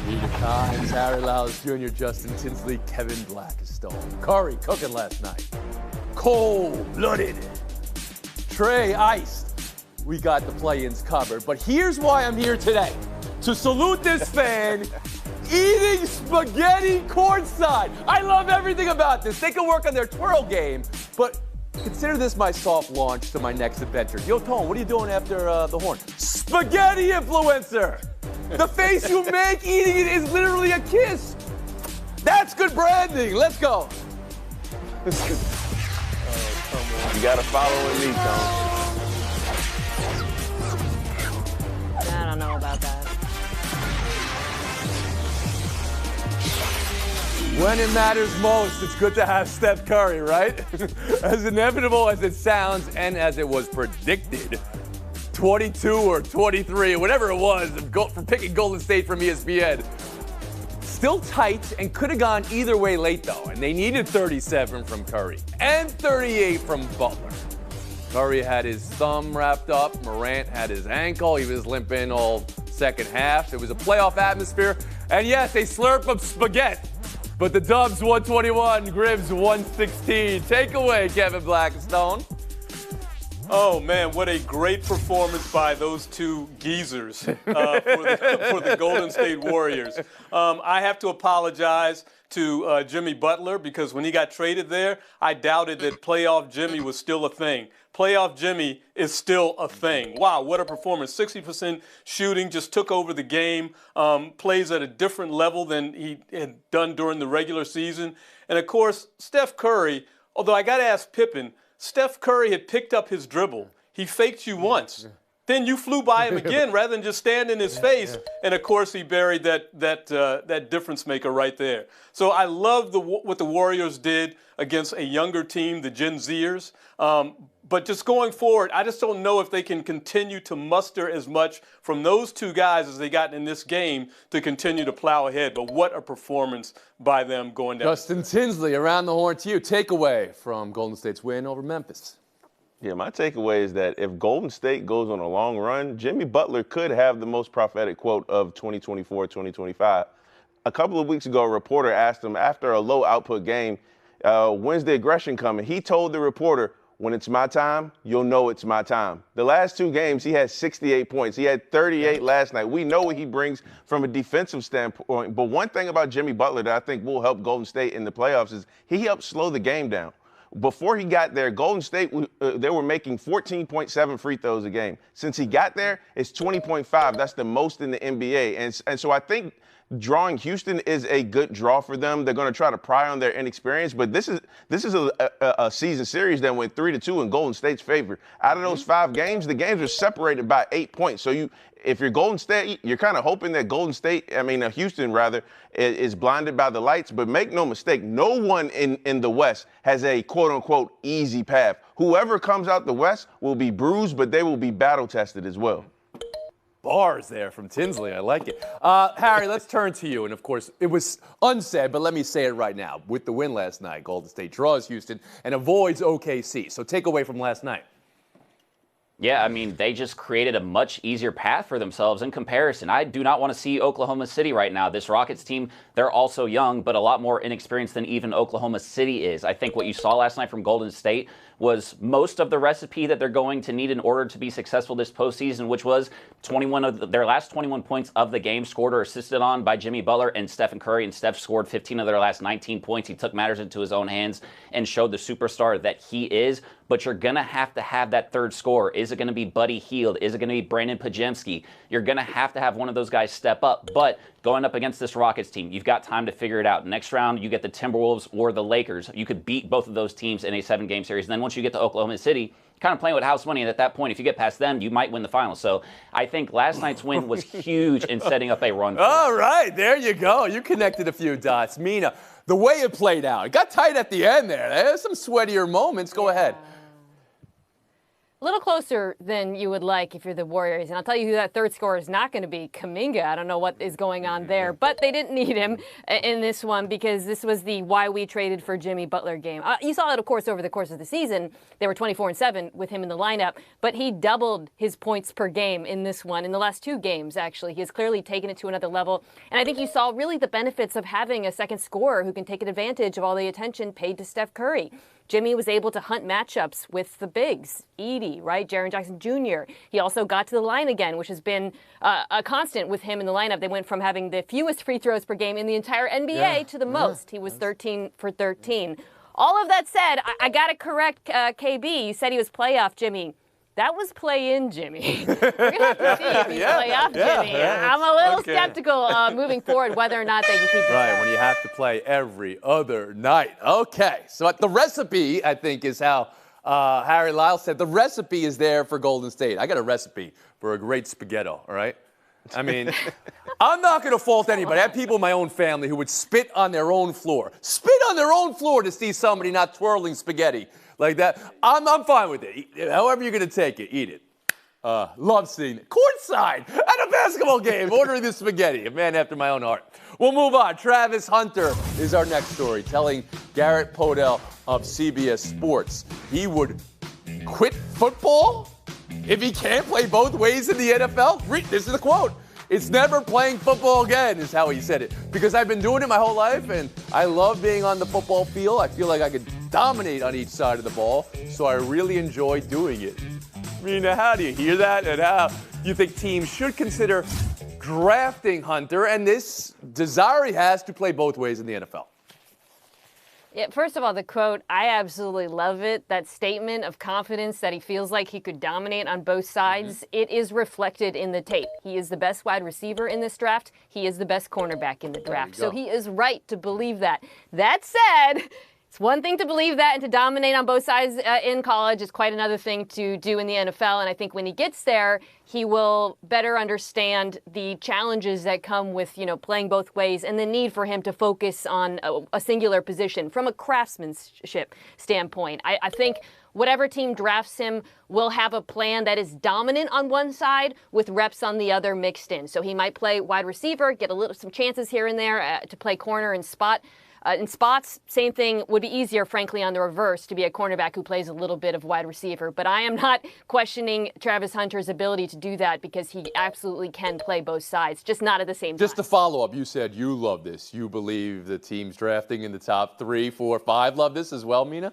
Nita Kynes, Harry Lyles Jr., Justin Tinsley, Kevin Blackistone. Curry cooking last night. Cold-blooded. Trey iced. We got the play-ins covered. But here's why I'm here today. To salute this fan eating spaghetti courtside. I love everything about this. They can work on their twirl game, but consider this my soft launch to my next adventure. Yo, Tone, what are you doing after the horn? Spaghetti influencer. The face you make eating it is literally a kiss. That's good branding. Let's go. Oh, come on. You gotta follow with me, Tone. I don't know about that. When it matters most, it's good to have Steph Curry, right? As inevitable as it sounds and as it was predicted, 22 or 23, whatever it was, for picking Golden State from ESPN. Still tight and could have gone either way late, though, and they needed 37 from Curry and 38 from Butler. Curry had his thumb wrapped up. Morant had his ankle. He was limping all second half. It was a playoff atmosphere. And yes, they slurp of spaghetti. But the Dubs 121, Gribbs 116. Take away, Kevin Blackistone. Oh, man, what a great performance by those two geezers for the Golden State Warriors. I have to apologize to Jimmy Butler because when he got traded there, I doubted that playoff Jimmy was still a thing. Playoff Jimmy is still a thing. Wow, what a performance. 60% shooting, just took over the game, plays at a different level than he had done during the regular season. And, of course, Steph Curry, although I got to ask Pippen, Steph Curry had picked up his dribble. He faked you once. Then you flew by him again rather than just stand in his face. And, of course, he buried that difference maker right there. So I love what the Warriors did against a younger team, the Gen Zers. But just going forward, I just don't know if they can continue to muster as much from those two guys as they got in this game to continue to plow ahead. But what a performance by them going down. Justin Tinsley, around the horn to you. Takeaway from Golden State's win over Memphis. Yeah, my takeaway is that if Golden State goes on a long run, Jimmy Butler could have the most prophetic quote of 2024-2025. A couple of weeks ago, a reporter asked him after a low-output game, when's the aggression coming? He told the reporter, when it's my time, you'll know it's my time. The last two games, he had 68 points. He had 38 last night. We know what he brings from a defensive standpoint. But one thing about Jimmy Butler that I think will help Golden State in the playoffs is he helps slow the game down. Before he got there, Golden State, they were making 14.7 free throws a game. Since he got there, it's 20.5. That's the most in the NBA. And so I think drawing Houston is a good draw for them. They're going to try to pry on their inexperience, but this is a season series that went 3-2 in Golden State's favor. Out of those 5 games, the games are separated by 8 points. So if you're Golden State, you're kind of hoping that Houston rather, is blinded by the lights. But make no mistake, no one in the West has a quote-unquote easy path. Whoever comes out the West will be bruised, but they will be battle-tested as well. Bars there from Tinsley. I like it. Harry, let's turn to you. And, of course, it was unsaid, but let me say it right now. With the win last night, Golden State draws Houston and avoids OKC. So take away from last night. Yeah, I mean, they just created a much easier path for themselves in comparison. I do not want to see Oklahoma City right now. This Rockets team, they're also young, but a lot more inexperienced than even Oklahoma City is. I think what you saw last night from Golden State was most of the recipe that they're going to need in order to be successful this postseason, which was 21 of their last 21 points of the game scored or assisted on by Jimmy Butler and Stephen Curry. And Steph scored 15 of their last 19 points. He took matters into his own hands and showed the superstar that he is. But you're going to have that third scorer. Is it going to be Buddy Hield? Is it going to be Brandon Pajemski? You're going to have one of those guys step up. But going up against this Rockets team, you've got time to figure it out. Next round, you get the Timberwolves or the Lakers. You could beat both of those teams in a 7-game series. And then once you get to Oklahoma City, kind of playing with house money. And at that point, if you get past them, you might win the finals. So I think last night's win was huge in setting up a run. All right, there you go. You connected a few dots. Mina, the way it played out, it got tight at the end there. There's some sweatier moments. Go ahead. A little closer than you would like if you're the Warriors. And I'll tell you who that third scorer is not going to be. Kuminga. I don't know what is going on there. But they didn't need him in this one because this was the why we traded for Jimmy Butler game. You saw it, of course, over the course of the season. They were 24-7 with him in the lineup. But he doubled his points per game in this one. In the last 2 games, actually. He has clearly taken it to another level. And I think you saw really the benefits of having a second scorer who can take advantage of all the attention paid to Steph Curry. Jimmy was able to hunt matchups with the bigs, Edey, right, Jaren Jackson Jr. He also got to the line again, which has been a constant with him in the lineup. They went from having the fewest free throws per game in the entire NBA to the most. He was 13 for 13. All of that said, I got to correct KB. You said he was playoff Jimmy. That was play-in Jimmy. We're going to have to see if he's playoff Jimmy. I'm a little skeptical moving forward whether or not they can keep Right, when you have to play every other night. Okay, so the recipe, I think, is how Harry Lyles said. The recipe is there for Golden State. I got a recipe for a great spaghetti, all right? I mean, I'm not going to fault anybody. I have people in my own family who would spit on their own floor. Spit on their own floor to see somebody not twirling spaghetti like that. I'm fine with it. However you're going to take it, eat it. Love seeing it. Courtside at a basketball game, ordering the spaghetti. A man after my own heart. We'll move on. Travis Hunter is our next story, telling Garrett Podell of CBS Sports he would quit football if he can't play both ways in the NFL. This is the quote. It's never playing football again, is how he said it. Because I've been doing it my whole life, and I love being on the football field. I feel like I could dominate on each side of the ball, so I really enjoy doing it. Mina, how do you hear that? And how you think teams should consider drafting Hunter and this desire he has to play both ways in the NFL? Yeah, first of all, the quote, I absolutely love it. That statement of confidence that he feels like he could dominate on both sides, it is reflected in the tape. He is the best wide receiver in this draft. He is the best cornerback in the draft. So he is right to believe that. That said, it's one thing to believe that and to dominate on both sides in college. It's quite another thing to do in the NFL. And I think when he gets there, he will better understand the challenges that come with, playing both ways and the need for him to focus on a singular position from a craftsmanship standpoint. I think whatever team drafts him will have a plan that is dominant on one side with reps on the other mixed in. So he might play wide receiver, get some chances here and there to play corner and spot. In spots, same thing, would be easier, frankly, on the reverse to be a cornerback who plays a little bit of wide receiver. But I am not questioning Travis Hunter's ability to do that because he absolutely can play both sides, just not at the same time. Just to follow up, you said you love this. You believe the teams drafting in the top 3, 4, 5 love this as well, Mina?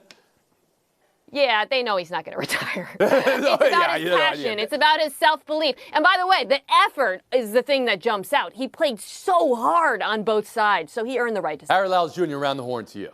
Yeah, they know he's not going to retire. It's about his passion. It's about his self-belief. And by the way, the effort is the thing that jumps out. He played so hard on both sides, so he earned the right to start. Harry Lyles Jr., around the horn to you.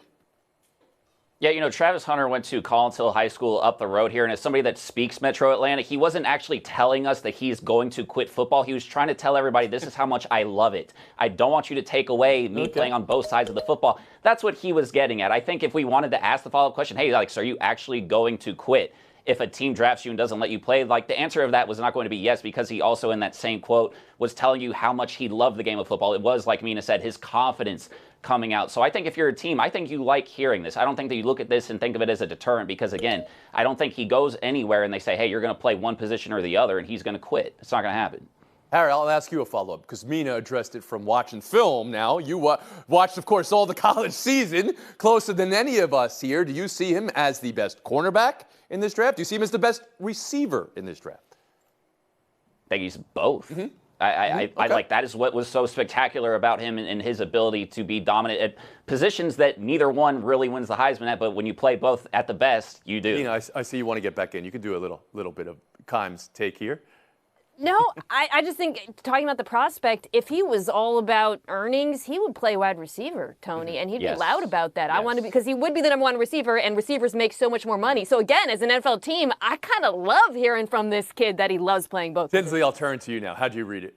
Yeah, Travis Hunter went to Collins Hill High School up the road here, and as somebody that speaks Metro Atlanta, he wasn't actually telling us that he's going to quit football. He was trying to tell everybody, this is how much I love it. I don't want you to take away me playing on both sides of the football. That's what he was getting at. I think if we wanted to ask the follow-up question, hey, Alex, are you actually going to quit if a team drafts you and doesn't let you play? The answer of that was not going to be yes, because he also in that same quote was telling you how much he loved the game of football. It was, like Mina said, his confidence coming out. So I think if you're a team, I think you like hearing this. I don't think that you look at this and think of it as a deterrent because, again, I don't think he goes anywhere and they say, hey, you're going to play one position or the other and he's going to quit. It's not going to happen. Harry, I'll ask you a follow-up because Mina addressed it from watching film now. You watched, of course, all the college season, closer than any of us here. Do you see him as the best cornerback in this draft? Do you see him as the best receiver in this draft? I think he's both. I like that is what was so spectacular about him and his ability to be dominant at positions that neither one really wins the Heisman at, but when you play both at the best, you do. I see you want to get back in. You can do a little bit of Kimes take here. No, I just think, talking about the prospect, if he was all about earnings, he would play wide receiver, Tony, and he'd be loud about that. Yes. Because he would be the number one receiver, and receivers make so much more money. So again, as an NFL team, I kind of love hearing from this kid that he loves playing both. Tinsley, I'll turn to you now. How'd you read it?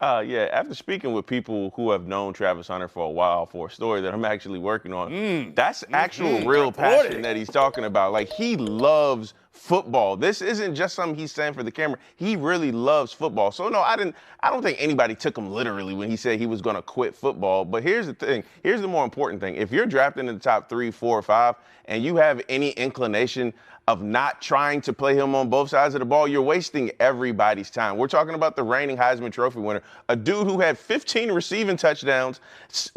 Yeah, after speaking with people who have known Travis Hunter for a while for a story that I'm actually working on, that's actual real passion that he's talking about. Like, he loves football. This isn't just something he's saying for the camera. He really loves football. So no, I don't think anybody took him literally when he said he was going to quit football. But here's the thing. Here's the more important thing. If you're drafted in the top 3, 4, or 5, and you have any inclination of not trying to play him on both sides of the ball, you're wasting everybody's time. We're talking about the reigning Heisman Trophy winner, a dude who had 15 receiving touchdowns,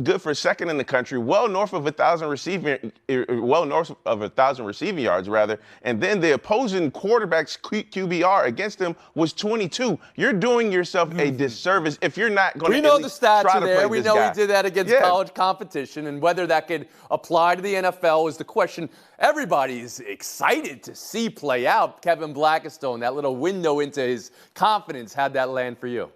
good for second in the country, well north of 1,000 receiving yards rather, and then the opposing quarterback's QBR against him was 22. You're doing yourself a disservice if you're not going to. We know the stats try are to there. play We this know guy. he did that against college competition, and whether that could apply to the NFL is the question everybody's excited to see play out. Kevin Blackistone, that little window into his confidence, how'd that land for you?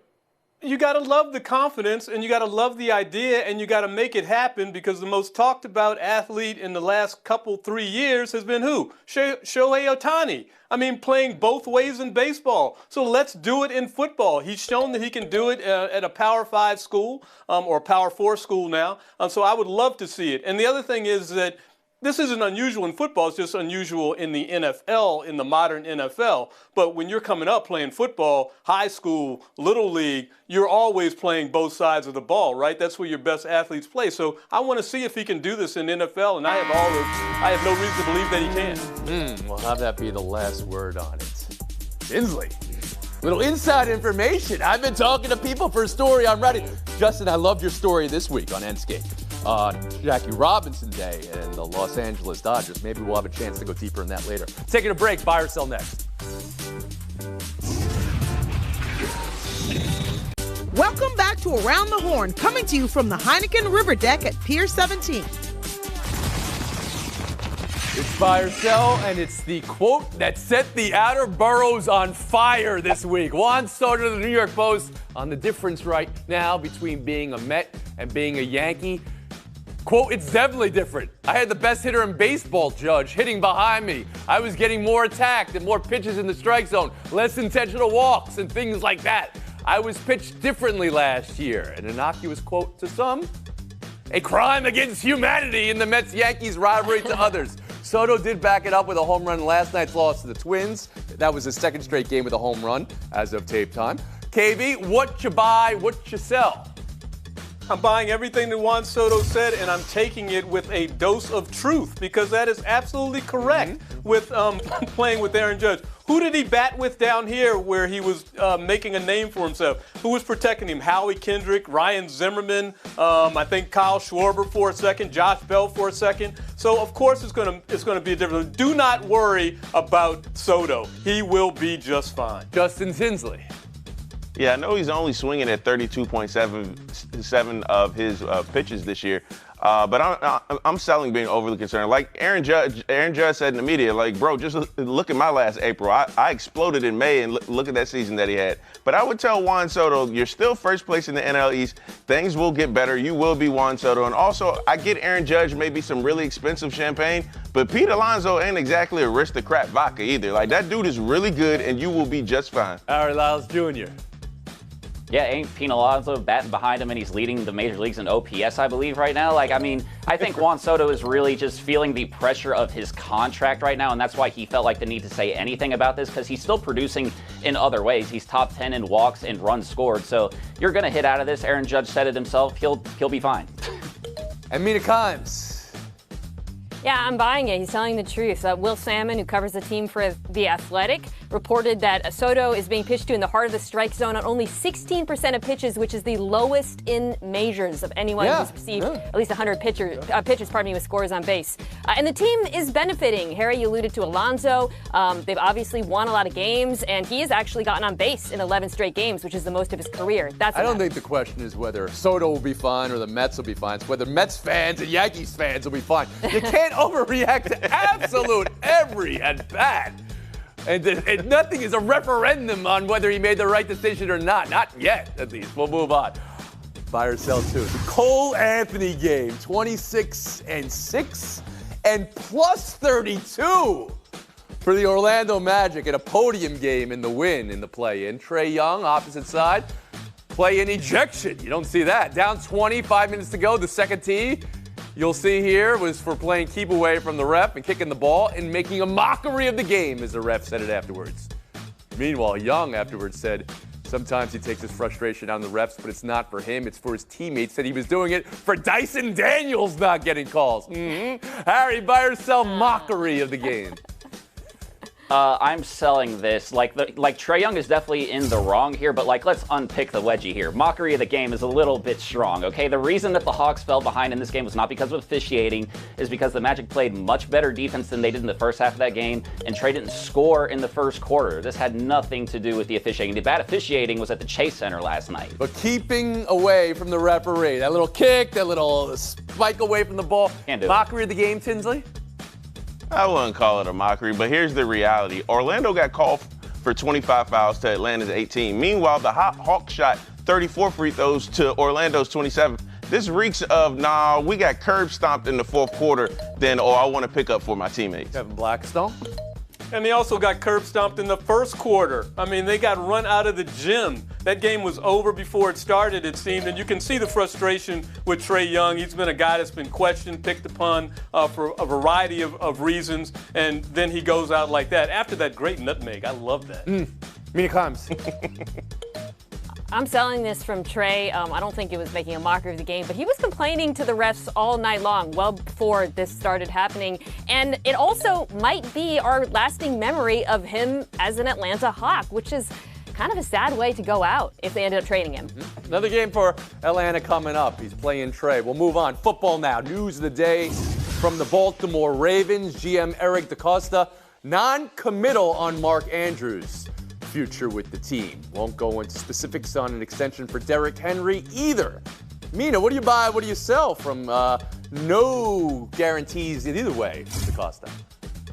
You got to love the confidence, and you got to love the idea, and you got to make it happen, because the most talked about athlete in the last 3 years has been who? Shohei Ohtani. I mean, playing both ways in baseball. So let's do it in football. He's shown that he can do it at a Power 5 school or a Power 4 school now. So I would love to see it. And the other thing is that this isn't unusual in football. It's just unusual in the NFL, in the modern NFL. But when you're coming up playing football, high school, little league, you're always playing both sides of the ball, right? That's where your best athletes play. So I want to see if he can do this in NFL, and I have no reason to believe that he can. We'll have that be the last word on it. Tinsley, little inside information. I've been talking to people for a story I'm ready. Justin, I loved your story this week on Enscape. Jackie Robinson Day and the Los Angeles Dodgers. Maybe we'll have a chance to go deeper in that later. Taking a break. Buy or sell next. Welcome back to Around the Horn, coming to you from the Heineken River Deck at Pier 17. It's buy or sell, and it's the quote that set the outer boroughs on fire this week. Juan Soto of the New York Post on the difference right now between being a Met and being a Yankee. Quote, it's definitely different. I had the best hitter in baseball, Judge, hitting behind me. I was getting more attacked and more pitches in the strike zone, less intentional walks and things like that. I was pitched differently last year. An innocuous quote to some, a crime against humanity in the Mets-Yankees rivalry to others. Soto did back it up with a home run in last night's loss to the Twins. That was his second straight game with a home run as of tape time. KB, what you buy, what you sell? I'm buying everything that Juan Soto said, and I'm taking it with a dose of truth, because that is absolutely correct with playing with Aaron Judge. Who did he bat with down here where he was making a name for himself? Who was protecting him? Howie Kendrick, Ryan Zimmerman, I think Kyle Schwarber for a second, Josh Bell for a second. So of course it's going to be a difference. Do not worry about Soto. He will be just fine. Justin Tinsley. Yeah, I know he's only swinging at 32.7 of his pitches this year, but I'm selling being overly concerned. Like Aaron Judge said in the media, like, bro, just look at my last April. I exploded in May, and look at that season that he had. But I would tell Juan Soto, you're still first place in the NL East. Things will get better. You will be Juan Soto. And also, I get Aaron Judge maybe some really expensive champagne, but Pete Alonso ain't exactly aristocrat vodka either. Like, that dude is really good, and you will be just fine. Harry Lyles Jr. Yeah, ain't Pete Alonso batting behind him, and he's leading the major leagues in OPS, I believe, right now. Like, I mean, I think Juan Soto is really just feeling the pressure of his contract right now, and that's why he felt like the need to say anything about this, because he's still producing in other ways. He's top 10 in walks and runs scored, so you're going to hit out of this. Aaron Judge said it himself. He'll be fine. And Mina Kimes. Yeah, I'm buying it. He's telling the truth. Will Salmon, who covers the team for The Athletic, reported that Soto is being pitched to in the heart of the strike zone on only 16% of pitches, which is the lowest in majors of anyone who's received at least 100 pitches, with scores on base. And the team is benefiting. Harry, you alluded to Alonso. They've obviously won a lot of games, and he has actually gotten on base in 11 straight games, which is the most of his career. I don't think the question is whether Soto will be fine or the Mets will be fine. It's whether Mets fans and Yankees fans will be fine. You can't overreact to absolute every at-bat. And nothing is a referendum on whether he made the right decision or not. Not yet, at least. We'll move on. Buy or sell too. The Cole Anthony game, 26-6 and plus 32 for the Orlando Magic in a podium game in the win in the play-in. Trae Young, opposite side, play-in ejection. You don't see that. Down 20, 5 minutes to go, the second tee. you'll see here was for playing keep away from the ref and kicking the ball and making a mockery of the game, as the ref said it afterwards. Meanwhile, Young afterwards said sometimes he takes his frustration on the refs, but it's not for him, it's for his teammates. Said he was doing it for Dyson Daniels not getting calls. Harry, buy or sell mockery of the game? I'm selling this. Like Trae Young is definitely in the wrong here, but let's unpick the wedgie here. Mockery of the game is a little bit strong, okay? The reason that the Hawks fell behind in this game was not because of officiating, is because the Magic played much better defense than they did in the first half of that game, and Trae didn't score in the first quarter. This had nothing to do with the officiating. The bad officiating was at the Chase Center last night. But keeping away from the referee, that little kick, that little spike away from the ball, Can't do it. mockery of the game, Tinsley? I wouldn't call it a mockery, but here's the reality. Orlando got called for 25 fouls to Atlanta's 18. Meanwhile, the Hawks shot 34 free throws to Orlando's 27. This reeks of, we got curb stomped in the fourth quarter, then, I want to pick up for my teammates. Kevin Blackstone? And they also got curb stomped in the first quarter. I mean, they got run out of the gym. That game was over before it started, it seemed. And you can see the frustration with Trae Young. He's been a guy that's been questioned, picked upon for a variety of reasons. And then he goes out like that. After that great nutmeg, I love that. Mina Kimes. I'm selling this from Trae. I don't think it was making a mockery of the game, but he was complaining to the refs all night long, well before this started happening. And it also might be our lasting memory of him as an Atlanta Hawk, which is kind of a sad way to go out if they ended up trading him. Another game for Atlanta coming up. He's playing Trae. We'll move on. Football now. News of the day from the Baltimore Ravens. GM Eric DeCosta, non-committal on Mark Andrews' future with the team. Won't go into specifics on an extension for Derrick Henry either. Mina, what do you buy, what do you sell from no guarantees in either way, DeCosta?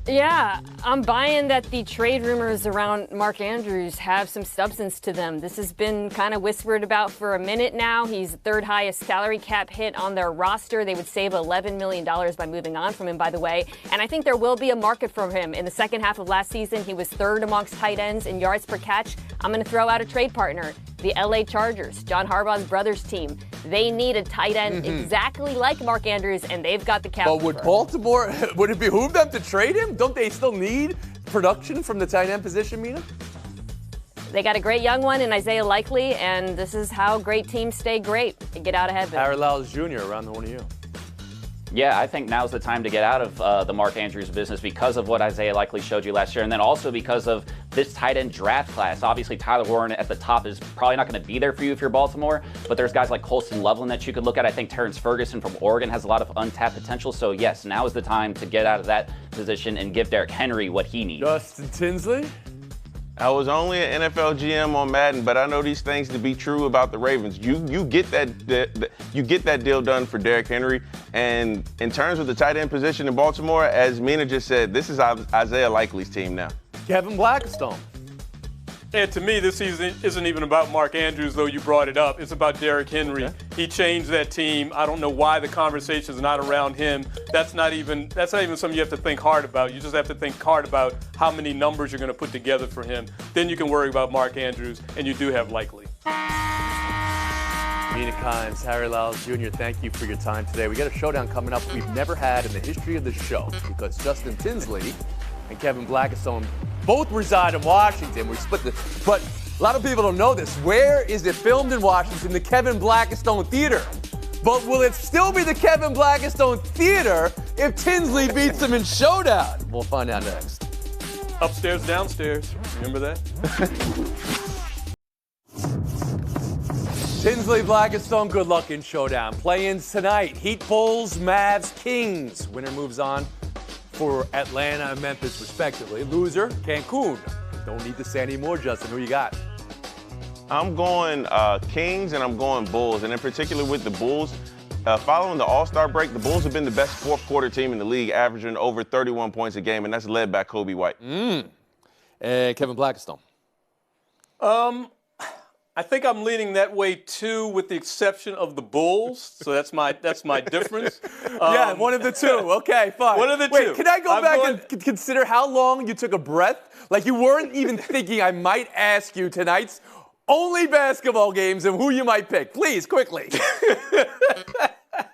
Yeah, I'm buying that the trade rumors around Mark Andrews have some substance to them. This has been kind of whispered about for a minute now. He's the third highest salary cap hit on their roster. They would save $11 million by moving on from him, by the way. And I think there will be a market for him. In the second half of last season, he was third amongst tight ends in yards per catch. I'm going to throw out a trade partner. The LA Chargers, John Harbaugh's brother's team. They need a tight end exactly like Mark Andrews, and they've got the cap. But would Baltimore, would it behoove them to trade him? Don't they still need production from the tight end position, Mina? They got a great young one in Isaiah Likely, and this is how great teams stay great and get out ahead. Harry Lyles Jr. around the horn of you. Yeah, I think now's the time to get out of the Mark Andrews business because of what Isaiah Likely showed you last year, and then also because of this tight end draft class. Obviously, Tyler Warren at the top is probably not going to be there for you if you're Baltimore, but there's guys like Colston Loveland that you could look at. I think Terrence Ferguson from Oregon has a lot of untapped potential. So, yes, now is the time to get out of that position and give Derrick Henry what he needs. Justin Tinsley? I was only an NFL GM on Madden, but I know these things to be true about the Ravens. You get that deal done for Derrick Henry, and in terms of the tight end position in Baltimore, as Mina just said, this is Isaiah Likely's team now. Kevin Blackstone. And to me, this season isn't even about Mark Andrews, though you brought it up. It's about Derrick Henry. Okay. He changed that team. I don't know why the conversation is not around him. That's not even something you have to think hard about. You just have to think hard about how many numbers you're going to put together for him. Then you can worry about Mark Andrews, and you do have Likely. Mina Kimes, Harry Lyles Jr., thank you for your time today. We got a showdown coming up we've never had in the history of the show because Justin Tinsley and Kevin Blackstone both reside in Washington. We split this, but a lot of people don't know this. Where is it filmed in Washington? The Kevin Blackstone Theater. But will it still be the Kevin Blackstone Theater if Tinsley beats him in showdown? We'll find out next. Upstairs, downstairs. Remember that? Tinsley Blackstone, good luck in showdown. Play-ins tonight. Heat Bulls, Mavs, Kings. Winner moves on for Atlanta and Memphis, respectively. Loser, Cancun. Don't need to say any more, Justin. Who you got? I'm going Kings and I'm going Bulls. And in particular with the Bulls, following the All-Star break, the Bulls have been the best fourth quarter team in the league, averaging over 31 points a game, and that's led by Kobe White. And Kevin Blackstone. I think I'm leaning that way too, with the exception of the Bulls. So that's my difference. Yeah, one of the two. Okay, fine. One of the two. Wait, can I go back and consider how long you took a breath? Like you weren't even thinking I might ask you tonight's only basketball games and who you might pick. Please, quickly.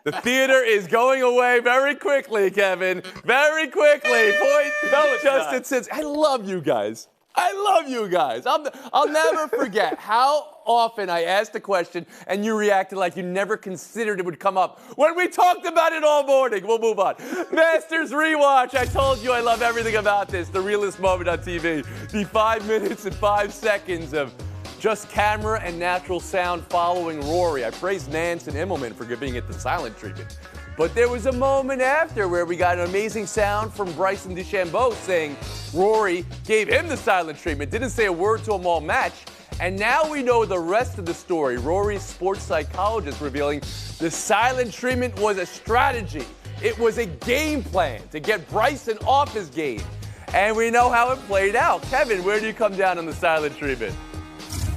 The theater is going away very quickly, Kevin. Very quickly. Point. No, it's Justin not. Sims. I love you guys. I love you guys. I'll never forget how often I asked a question and you reacted like you never considered it would come up when we talked about it all morning. We'll move on. Masters Rewatch. I told you I love everything about this. The realest moment on TV. The 5 minutes and 5 seconds of just camera and natural sound following Rory. I praised Nance and Immelman for giving it the silent treatment. But there was a moment after where we got an amazing sound from Bryson DeChambeau saying Rory gave him the silent treatment, didn't say a word to him all match. And now we know the rest of the story. Rory's sports psychologist revealing the silent treatment was a strategy. It was a game plan to get Bryson off his game. And we know how it played out. Kevin, where do you come down on the silent treatment?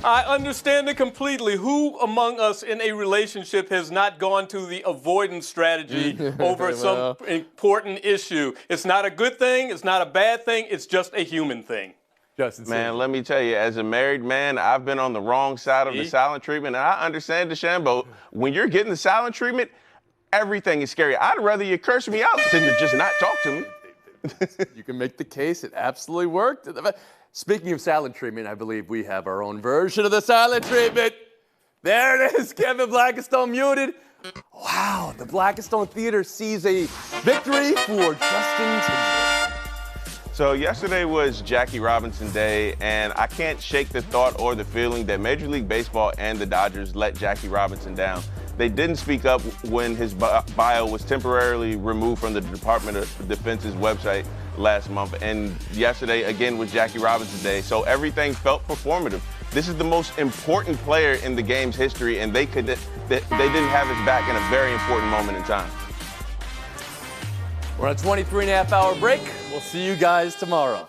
I understand it completely. Who among us in a relationship has not gone to the avoidance strategy over some important issue? It's not a good thing. It's not a bad thing. It's just a human thing. Justin, Man, let me tell you, as a married man, I've been on the wrong side of the silent treatment. And I understand DeChambeau. When you're getting the silent treatment, everything is scary. I'd rather you curse me out than to just not talk to me. You can make the case. It absolutely worked. Speaking of silent treatment, I believe we have our own version of the silent treatment. There it is, Kevin Blackistone muted. Wow, the Blackistone Theater sees a victory for Justin Timberlake. So yesterday was Jackie Robinson Day, and I can't shake the thought or the feeling that Major League Baseball and the Dodgers let Jackie Robinson down. They didn't speak up when his bio was temporarily removed from the Department of Defense's website last month. And yesterday, again, was Jackie Robinson Day. So everything felt performative. This is the most important player in the game's history, and they didn't have his back in a very important moment in time. We're on a 23-and-a-half hour break. We'll see you guys tomorrow.